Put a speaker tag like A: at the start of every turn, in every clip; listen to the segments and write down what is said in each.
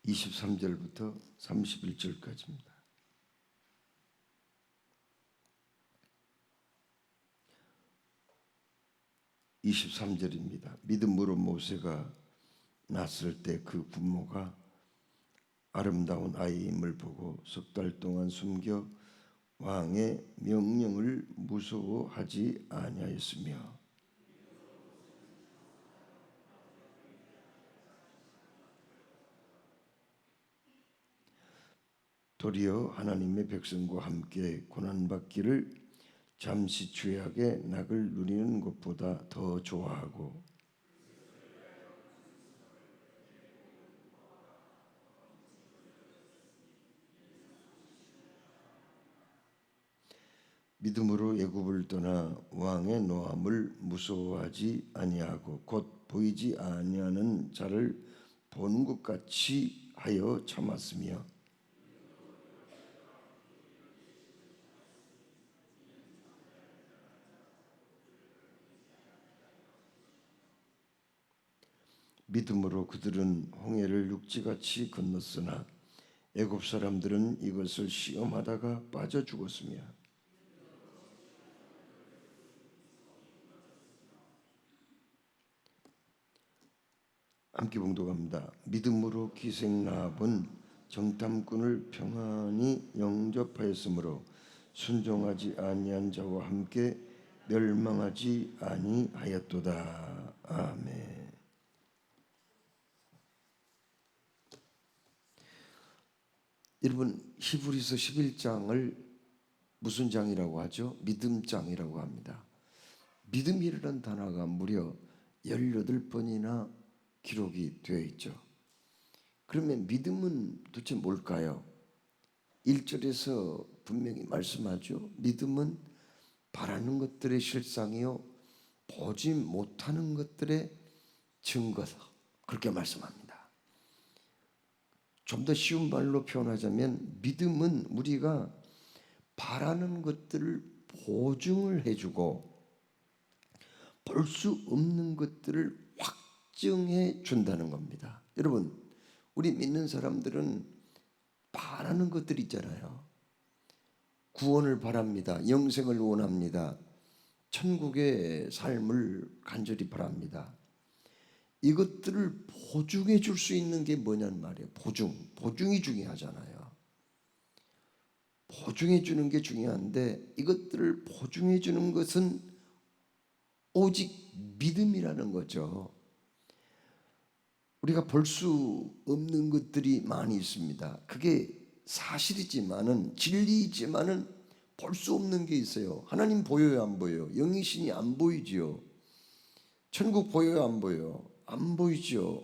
A: 23절부터 31절까지입니다. (23절입니다) 믿음으로 모세가 낳았을 때 그 부모가 아름다운 아이임을 보고 석 달 동안 숨겨 왕의 명령을 무서워하지 아니하였으며 도리어 하나님의 백성과 함께 고난받기를 잠시 죄악의 낙을 누리는 것보다 더 좋아하고 믿음으로 애굽을 떠나 왕의 노함을 무서워하지 아니하고 곧 보이지 아니하는 자를 보는 것 같이 하여 참았으며 믿음으로 그들은 홍해를 육지같이 건넜으나 애굽 사람들은 이것을 시험하다가 빠져 죽었으며 함께 봉독합니다. 믿음으로 기생 라합은 정탐꾼을 평안히 영접하였으므로 순종하지 아니한 자와 함께 멸망하지 아니하였도다. 아멘. 여러분, 히브리서 11장을 무슨 장이라고 하죠? 믿음장이라고 합니다. 믿음이라는 단어가 무려 18번이나 기록이 되어 있죠. 그러면 믿음은 도대체 뭘까요? 1절에서 분명히 말씀하죠. 믿음은 바라는 것들의 실상이요 보지 못하는 것들의 증거다. 그렇게 말씀합니다. 좀 더 쉬운 말로 표현하자면 믿음은 우리가 바라는 것들을 보증을 해주고 볼 수 없는 것들을 확증해 준다는 겁니다. 여러분, 우리 믿는 사람들은 바라는 것들이 있잖아요. 구원을 바랍니다. 영생을 원합니다. 천국의 삶을 간절히 바랍니다. 이것들을 보증해 줄 수 있는 게 뭐냐는 말이에요. 보증이 중요하잖아요. 보증해 주는 게 중요한데 이것들을 보증해 주는 것은 오직 믿음이라는 거죠. 우리가 볼 수 없는 것들이 많이 있습니다. 그게 사실이지만은 진리이지만은 볼 수 없는 게 있어요. 하나님 보여요, 안 보여요? 영이신이 안 보이지요. 천국 보여요, 안 보여요? 안 보이죠.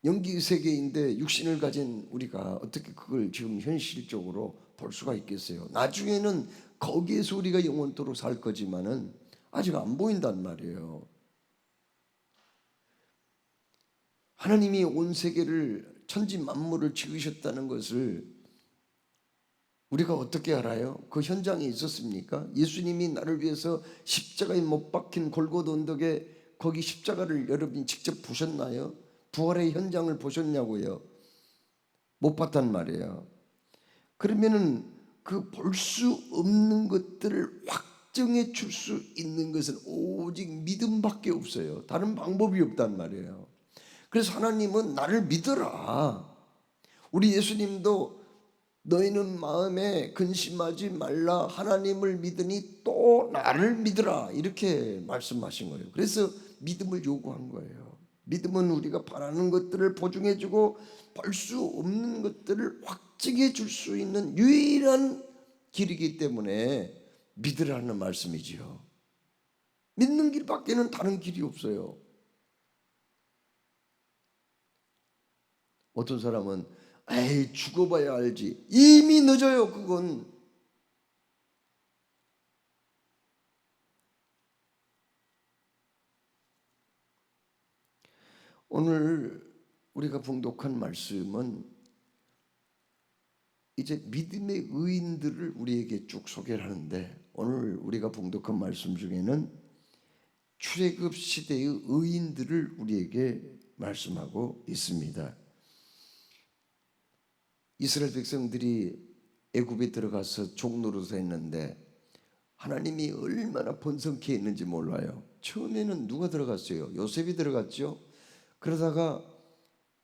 A: 영기 세계인데 육신을 가진 우리가 어떻게 그걸 지금 현실적으로 볼 수가 있겠어요? 나중에는 거기에서 우리가 영원토록 살 거지만은 아직 안 보인단 말이에요. 하나님이 온 세계를 천지 만물을 지으셨다는 것을 우리가 어떻게 알아요? 그 현장에 있었습니까? 예수님이 나를 위해서 십자가에 못 박힌 골고다 언덕에 거기 십자가를 여러분이 직접 보셨나요? 부활의 현장을 보셨냐고요? 못 봤단 말이에요. 그러면은 그 볼 수 없는 것들을 확정해 줄 수 있는 것은 오직 믿음밖에 없어요. 다른 방법이 없단 말이에요. 그래서 하나님은 나를 믿어라. 우리 예수님도 너희는 마음에 근심하지 말라. 하나님을 믿으니 또 나를 믿으라. 이렇게 말씀하신 거예요. 그래서 믿음을 요구한 거예요. 믿음은 우리가 바라는 것들을 보증해주고 볼 수 없는 것들을 확증해 줄 수 있는 유일한 길이기 때문에 믿으라는 말씀이지요. 믿는 길밖에는 다른 길이 없어요. 어떤 사람은 에이 죽어봐야 알지. 이미 늦어요. 그건 오늘 우리가 봉독한 말씀은 이제 믿음의 의인들을 우리에게 쭉 소개를 하는데 오늘 우리가 봉독한 말씀 중에는 출애굽 시대의 의인들을 우리에게 말씀하고 있습니다. 이스라엘 백성들이 애굽에 들어가서 종노릇을 했는데 하나님이 얼마나 번성케 했는지 몰라요. 처음에는 누가 들어갔어요? 요셉이 들어갔죠. 그러다가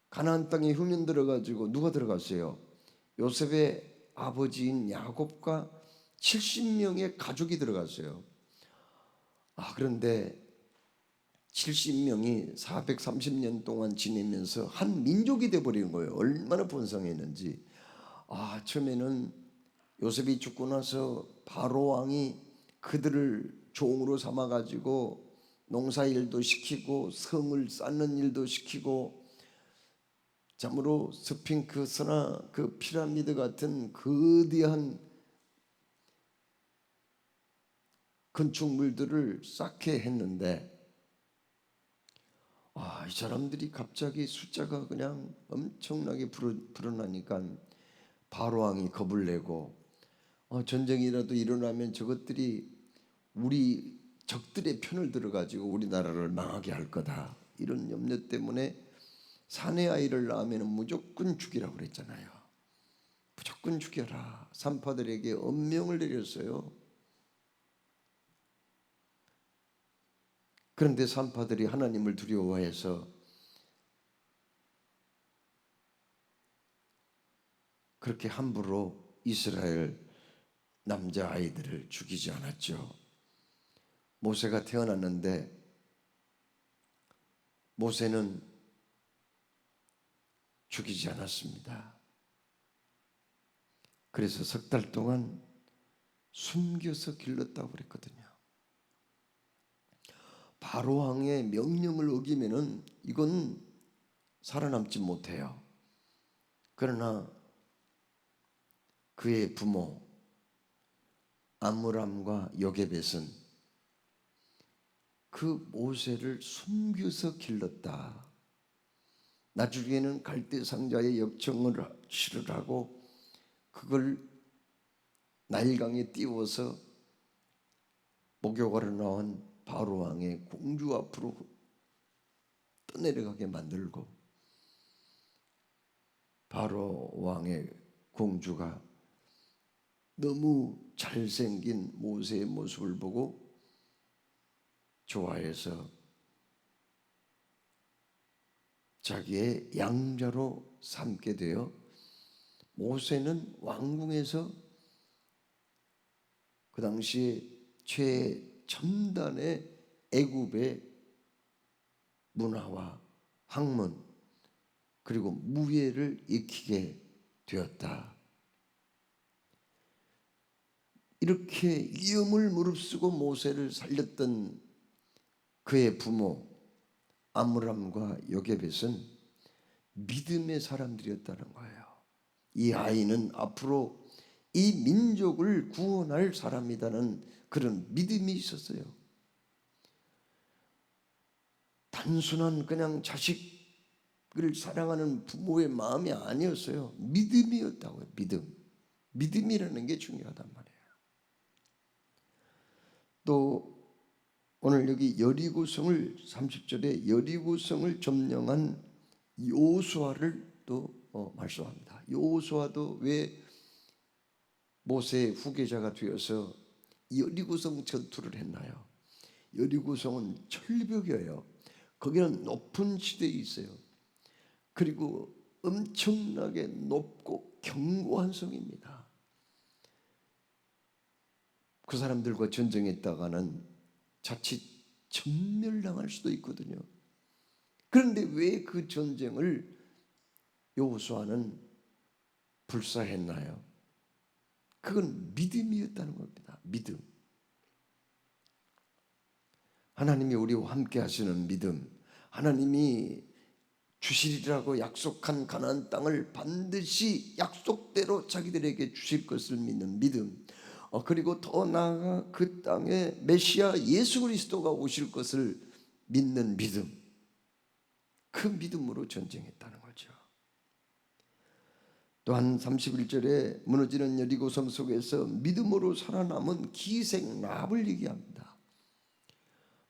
A: 가나안 땅에 흉년 들어가지고 누가 들어갔어요? 요셉의 아버지인 야곱과 70명의 가족이 들어갔어요. 그런데 70명이 430년 동안 지내면서 한 민족이 돼버린 거예요. 얼마나 번성했는지. 처음에는 요셉이 죽고 나서 바로 왕이 그들을 종으로 삼아가지고 농사일도 시키고 성을 쌓는 일도 시키고, 참으로 스핑크스나 그 피라미드 같은 거대한 건축물들을 쌓게 했는데, 이 사람들이 갑자기 숫자가 그냥 엄청나게 불어나니까 바로 왕이 겁을 내고, 전쟁이라도 일어나면 저것들이 우리 적들의 편을 들어가지고 우리나라를 망하게 할 거다, 이런 염려 때문에 사내 아이를 낳으면 무조건 죽이라고 그랬잖아요. 무조건 죽여라. 산파들에게 엄명을 내렸어요. 그런데 산파들이 하나님을 두려워해서 그렇게 함부로 이스라엘 남자아이들을 죽이지 않았죠. 모세가 태어났는데 모세는 죽이지 않았습니다. 그래서 석 달 동안 숨겨서 길렀다고 그랬거든요. 바로 왕의 명령을 어기면은 이건 살아남지 못해요. 그러나 그의 부모 암므람과 요게벳은 그 모세를 숨겨서 길렀다. 나중에는 갈대 상자에 역청을 실으라고 그걸 나일강에 띄워서 목욕하러 나온 바로 왕의 공주 앞으로 떠내려가게 만들고, 바로 왕의 공주가 너무 잘생긴 모세의 모습을 보고 좋아해서 자기의 양자로 삼게 되어 모세는 왕궁에서 그 당시에 최첨단의 애굽의 문화와 학문 그리고 무예를 익히게 되었다. 이렇게 위험을 무릅쓰고 모세를 살렸던 그의 부모 암므람과 요게벳은 믿음의 사람들이었다는 거예요. 이 아이는 앞으로 이 민족을 구원할 사람이라는 그런 믿음이 있었어요. 단순한 그냥 자식을 사랑하는 부모의 마음이 아니었어요. 믿음이었다고요. 믿음이라는 게 중요하단 말이에요. 또 오늘 여기 여리고성을 30절에 여리고성을 점령한 여호수아를 또 말씀합니다. 여호수아도 왜 모세의 후계자가 되어서 여리고성 전투를 했나요? 여리고성은 철벽이에요. 거기는 높은 지대에 있어요. 그리고 엄청나게 높고 견고한 성입니다. 그 사람들과 전쟁했다가는 자칫 전멸당할 수도 있거든요. 그런데 왜 그 전쟁을 여호수아는 불사했나요? 그건 믿음이었다는 겁니다. 믿음. 하나님이 우리와 함께 하시는 믿음, 하나님이 주시리라고 약속한 가나안 땅을 반드시 약속대로 자기들에게 주실 것을 믿는 믿음, 그리고 더 나아가 그 땅에 메시아 예수 그리스도가 오실 것을 믿는 믿음, 그 믿음으로 전쟁했다는 거죠. 또한 31절에 무너지는 여리고성 속에서 믿음으로 살아남은 기생 랍을 얘기합니다.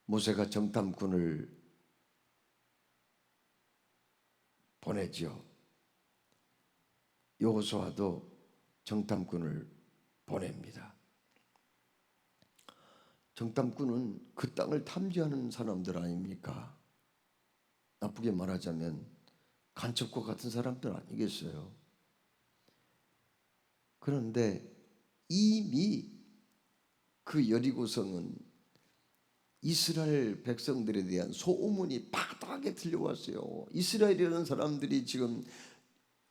A: 모세가 정탐꾼을 보내죠. 여호수아도 정탐꾼을 보냅니다. 정탐꾼은 그 땅을 탐지하는 사람들 아닙니까? 나쁘게 말하자면 간첩과 같은 사람들 아니겠어요? 그런데 이미 그 여리고성은 이스라엘 백성들에 대한 소문이 바닥에 들려왔어요. 이스라엘이라는 사람들이 지금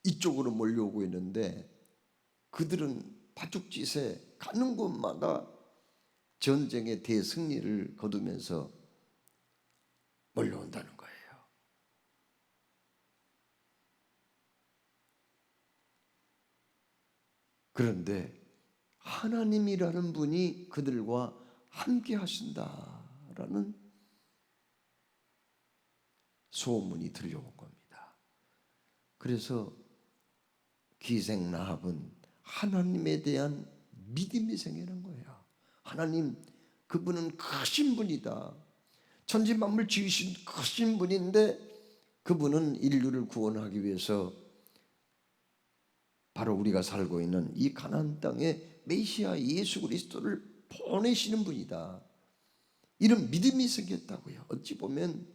A: 이쪽으로 몰려오고 있는데 그들은 파죽짓에 가는 곳마다 전쟁의 대승리를 거두면서 몰려온다는 거예요. 그런데 하나님이라는 분이 그들과 함께 하신다라는 소문이 들려온 겁니다. 그래서 기생 라합은 하나님에 대한 믿음이 생기는 거예요. 하나님, 그분은 크신 분이다. 천지 만물 지으신 크신 분인데 그분은 인류를 구원하기 위해서 바로 우리가 살고 있는 이 가나안 땅에 메시아 예수 그리스도를 보내시는 분이다. 이런 믿음이 생겼다고요. 어찌 보면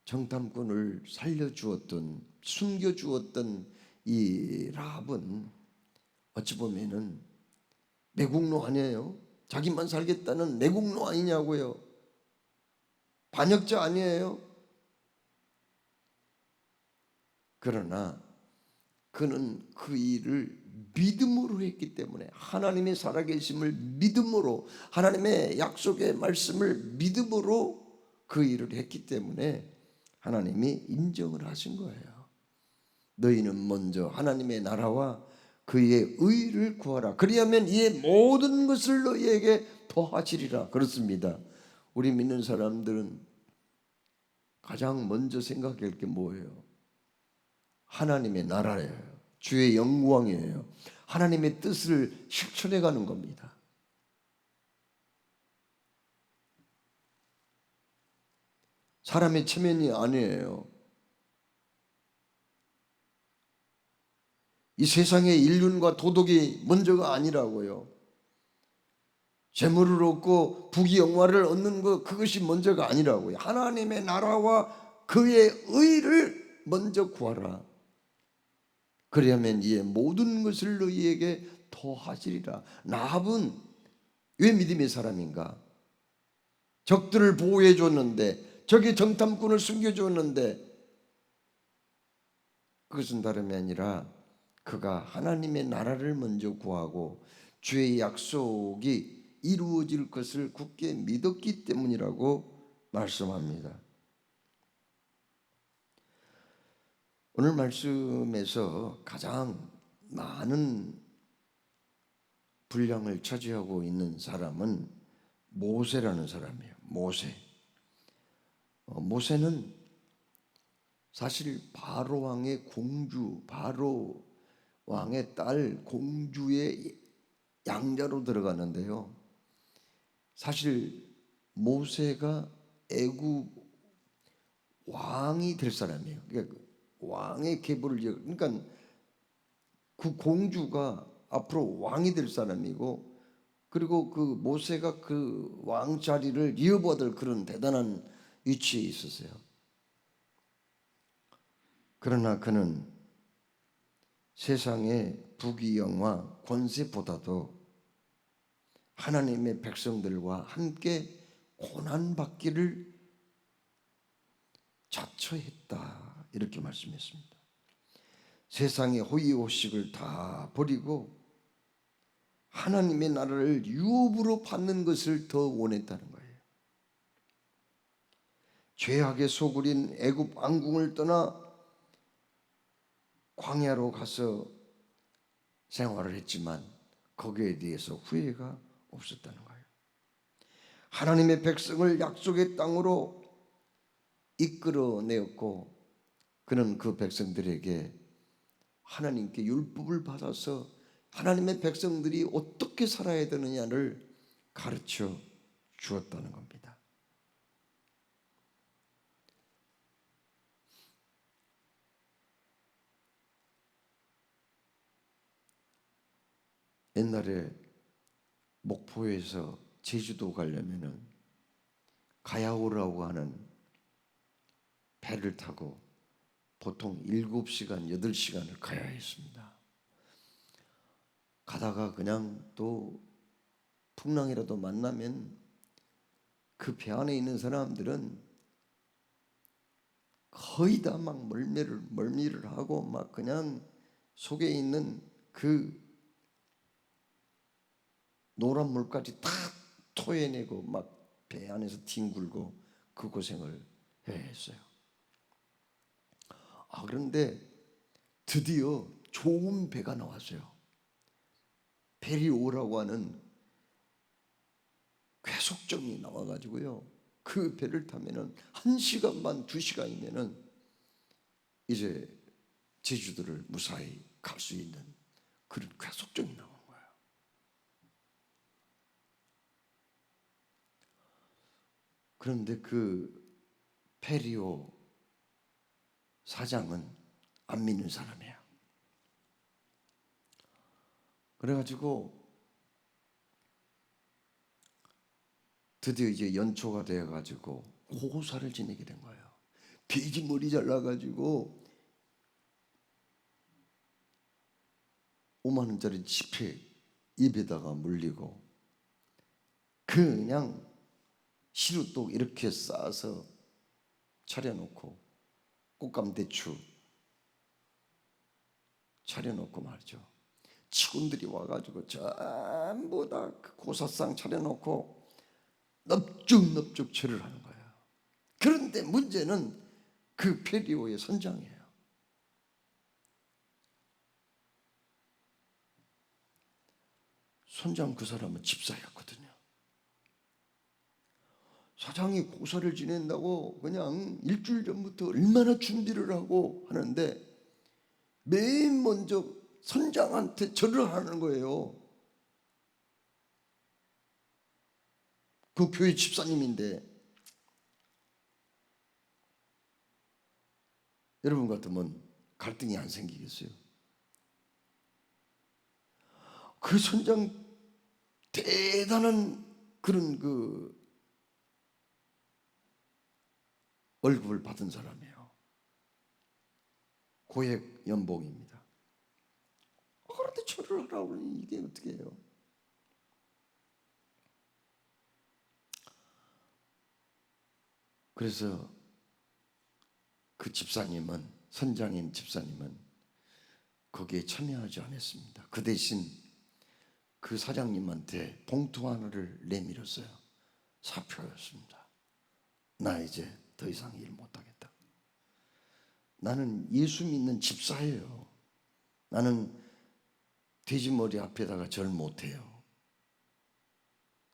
A: 정탐꾼을 살려주었던, 숨겨주었던 이 라합은 어찌 보면은 매국노 아니에요? 자기만 살겠다는 매국노 아니냐고요? 반역자 아니에요? 그러나 그는 그 일을 믿음으로 했기 때문에, 하나님의 살아계심을 믿음으로, 하나님의 약속의 말씀을 믿음으로 그 일을 했기 때문에 하나님이 인정을 하신 거예요. 너희는 먼저 하나님의 나라와 그의 의를 구하라. 그리하면 이의 모든 것을 너희에게 더하시리라. 그렇습니다. 우리 믿는 사람들은 가장 먼저 생각할 게 뭐예요? 하나님의 나라예요. 주의 영광이에요. 하나님의 뜻을 실천해 가는 겁니다. 사람의 체면이 아니에요. 이 세상의 인륜과 도덕이 먼저가 아니라고요. 재물을 얻고 부귀영화를 얻는 것, 그것이 먼저가 아니라고요. 하나님의 나라와 그의 의를 먼저 구하라. 그리하면 이에 모든 것을 너희에게 더하시리라. 라합은 왜 믿음의 사람인가? 적들을 보호해 줬는데, 적의 정탐꾼을 숨겨줬는데, 그것은 다름이 아니라 그가 하나님의 나라를 먼저 구하고 주의 약속이 이루어질 것을 굳게 믿었기 때문이라고 말씀합니다. 오늘 말씀에서 가장 많은 분량을 차지하고 있는 사람은 모세라는 사람이에요. 모세는 사실 바로 왕의 공주, 바로 왕의 딸 공주의 양자로 들어가는데요. 사실 모세가 애굽 왕이 될 사람이에요. 그러니까 왕의 계보를, 그러니까 그 공주가 앞으로 왕이 될 사람이고, 그리고 그 모세가 그 왕 자리를 이어받을 그런 대단한 위치에 있었어요. 그러나 그는 세상의 부귀영화 권세보다도 하나님의 백성들과 함께 고난받기를 자처했다, 이렇게 말씀했습니다. 세상의 호의호식을 다 버리고 하나님의 나라를 유업으로 받는 것을 더 원했다는 거예요. 죄악에 소굴인 애굽 왕궁을 떠나 광야로 가서 생활을 했지만 거기에 대해서 후회가 없었다는 거예요. 하나님의 백성을 약속의 땅으로 이끌어내었고, 그는 그 백성들에게 하나님께 율법을 받아서 하나님의 백성들이 어떻게 살아야 되느냐를 가르쳐 주었다는 겁니다. 옛날에 목포에서 제주도 가려면은 가야오라고 하는 배를 타고 보통 7시간, 8시간을 가야 했습니다. 가다가 그냥 또 풍랑이라도 만나면 그 배 안에 있는 사람들은 거의 다 막 멀미를 하고 막 그냥 속에 있는 그 노란 물까지 다 토해내고 막 배 안에서 뒹굴고 그 고생을 해야 했어요. 그런데 드디어 좋은 배가 나왔어요. 페리오라고 하는 괴속정이 나와가지고요. 그 배를 타면은 1시간 반, 2시간이면은 이제 제주도를 무사히 갈 수 있는 그런 괴속정이 나온 거예요. 그런데 그 페리오 사장은 안 믿는 사람이에요. 그래가지고 드디어 이제 연초가 되어가지고 고사를 지내게 된 거예요. 돼지 머리 잘라가지고 5만 원짜리 지폐 입에다가 물리고 그냥 시루떡 이렇게 싸서 차려놓고 꽃감대추 차려놓고 말이죠. 직원들이 와가지고 전부 다 그 고사상 차려놓고 넙죽넙죽 절을 하는 거예요. 그런데 문제는 그 페리오의 선장이에요. 선장 그 사람은 집사였거든요. 사장이 고사를 지낸다고 그냥 일주일 전부터 얼마나 준비를 하고 하는데 맨 먼저 선장한테 절을 하는 거예요. 그 교회 집사님인데 여러분 같으면 갈등이 안 생기겠어요? 그 선장 대단한 그런 그 월급을 받은 사람이에요. 고액 연봉입니다. 그런데 절을 하라고 그러니 이게 어떻게 해요? 그래서 그 집사님은, 선장인 집사님은 거기에 참여하지 않았습니다. 그 대신 그 사장님한테 봉투 하나를 내밀었어요. 사표였습니다. 나 이제 더 이상 일 못하겠다. 나는 예수 믿는 집사예요. 나는 돼지머리 앞에다가 절 못해요.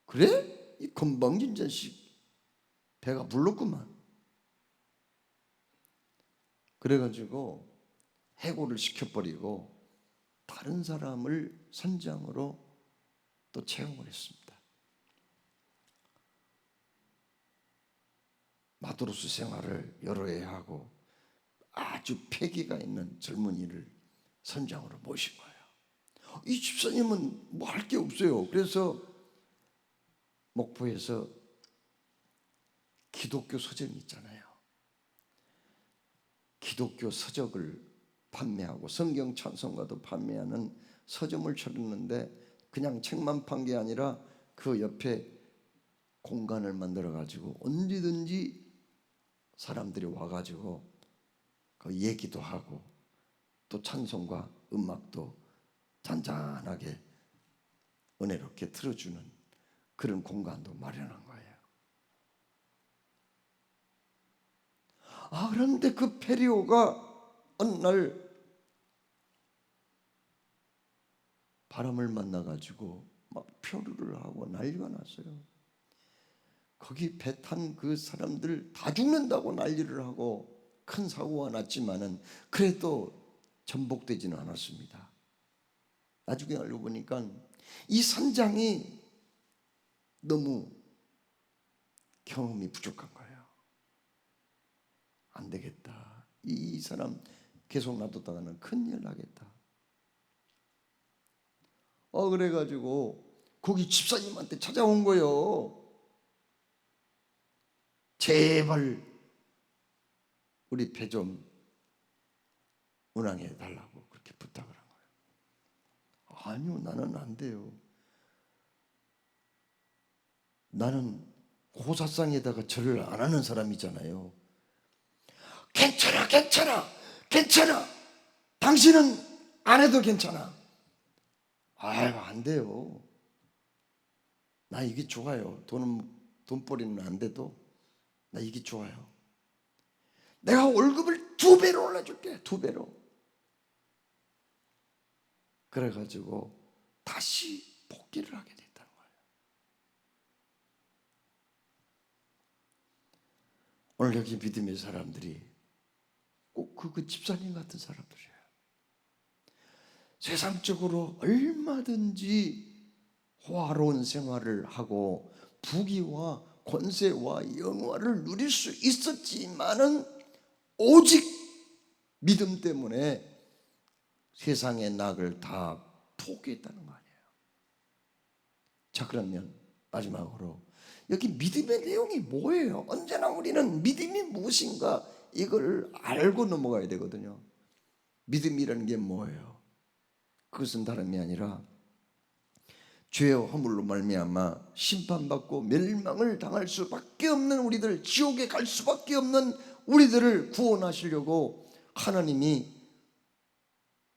A: 그래? 이 건방진 자식 배가 불렀구만. 그래가지고 해고를 시켜버리고 다른 사람을 선장으로 또 채용을 했습니다. 마도로스 생활을 여러 해 하고 아주 패기가 있는 젊은이를 선장으로 모신 거예요. 이 집사님은 뭐 할 게 없어요. 그래서 목포에서 기독교 서점이 있잖아요. 기독교 서적을 판매하고 성경 찬송가도 판매하는 서점을 차렸는데 그냥 책만 판 게 아니라 그 옆에 공간을 만들어 가지고 언제든지 사람들이 와가지고 그 얘기도 하고 또 찬송과 음악도 잔잔하게 은혜롭게 틀어주는 그런 공간도 마련한 거예요. 그런데 그 페리오가 어느 날 바람을 만나가지고 막 표류를 하고 난리가 났어요. 거기 배 탄 그 사람들 다 죽는다고 난리를 하고 큰 사고가 났지만은 그래도 전복되지는 않았습니다. 나중에 알고 보니까 이 선장이 너무 경험이 부족한 거예요. 안 되겠다. 이 사람 계속 놔뒀다가는 큰일 나겠다. 그래가지고 거기 집사님한테 찾아온 거예요. 제발 우리 배 좀 운항해 달라고 그렇게 부탁을 한 거예요. 아니요, 나는 안 돼요. 나는 고사상에다가 절을 안 하는 사람이잖아요. 괜찮아, 괜찮아, 괜찮아. 당신은 안 해도 괜찮아. 아유, 안 돼요. 나 이게 좋아요. 돈벌이는 안 돼도 나 이게 좋아요. 내가 월급을 2배로 올려줄게. 2배로. 그래가지고 다시 복귀를 하게 됐다는 거예요. 오늘 여기 믿음의 사람들이 꼭 그 집사님 같은 사람들이에요. 세상적으로 얼마든지 호화로운 생활을 하고 부귀와 권세와 영화를 누릴 수 있었지만은 오직 믿음 때문에 세상의 낙을 다 포기했다는 거 아니에요. 자, 그러면 마지막으로 여기 믿음의 내용이 뭐예요? 언제나 우리는 믿음이 무엇인가 이걸 알고 넘어가야 되거든요. 믿음이라는 게 뭐예요? 그것은 다름이 아니라 죄의 허물로 말미암아 심판받고 멸망을 당할 수밖에 없는 우리들, 지옥에 갈 수밖에 없는 우리들을 구원하시려고 하나님이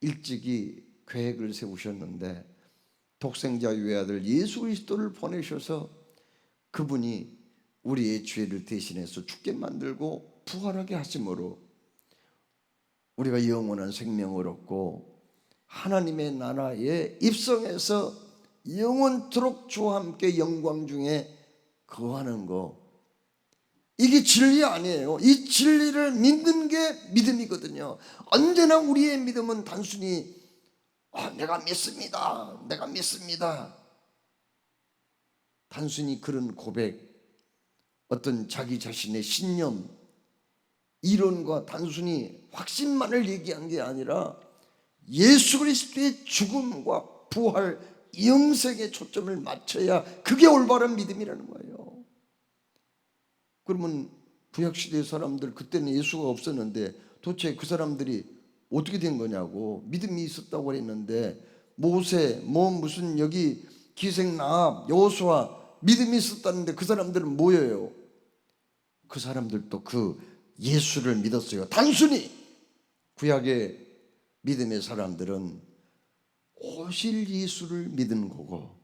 A: 일찍이 계획을 세우셨는데 독생자 외아들 예수 그리스도를 보내셔서 그분이 우리의 죄를 대신해서 죽게 만들고 부활하게 하심으로 우리가 영원한 생명을 얻고 하나님의 나라에 입성해서 영원토록 주와 함께 영광 중에 거하는 거, 이게 진리 아니에요. 이 진리를 믿는 게 믿음이거든요. 언제나 우리의 믿음은 단순히 내가 믿습니다, 내가 믿습니다, 단순히 그런 고백, 어떤 자기 자신의 신념, 이론과 단순히 확신만을 얘기한 게 아니라 예수 그리스도의 죽음과 부활, 영생에 초점을 맞춰야 그게 올바른 믿음이라는 거예요. 그러면 구약시대 사람들, 그때는 예수가 없었는데 도대체 그 사람들이 어떻게 된 거냐고, 믿음이 있었다고 했는데 모세, 무슨 여기 기생나합, 여호수아 믿음이 있었다는데 그 사람들은 뭐예요? 그 사람들도 그 예수를 믿었어요. 단순히 구약의 믿음의 사람들은 오실 예수를 믿는 거고,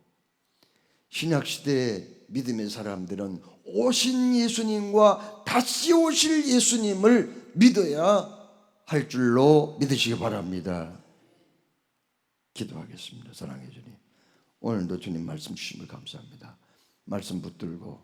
A: 신약시대의 믿음의 사람들은 오신 예수님과 다시 오실 예수님을 믿어야 할 줄로 믿으시기 바랍니다. 기도하겠습니다. 사랑해 주님, 오늘도 주님 말씀 주심을 감사합니다. 말씀 붙들고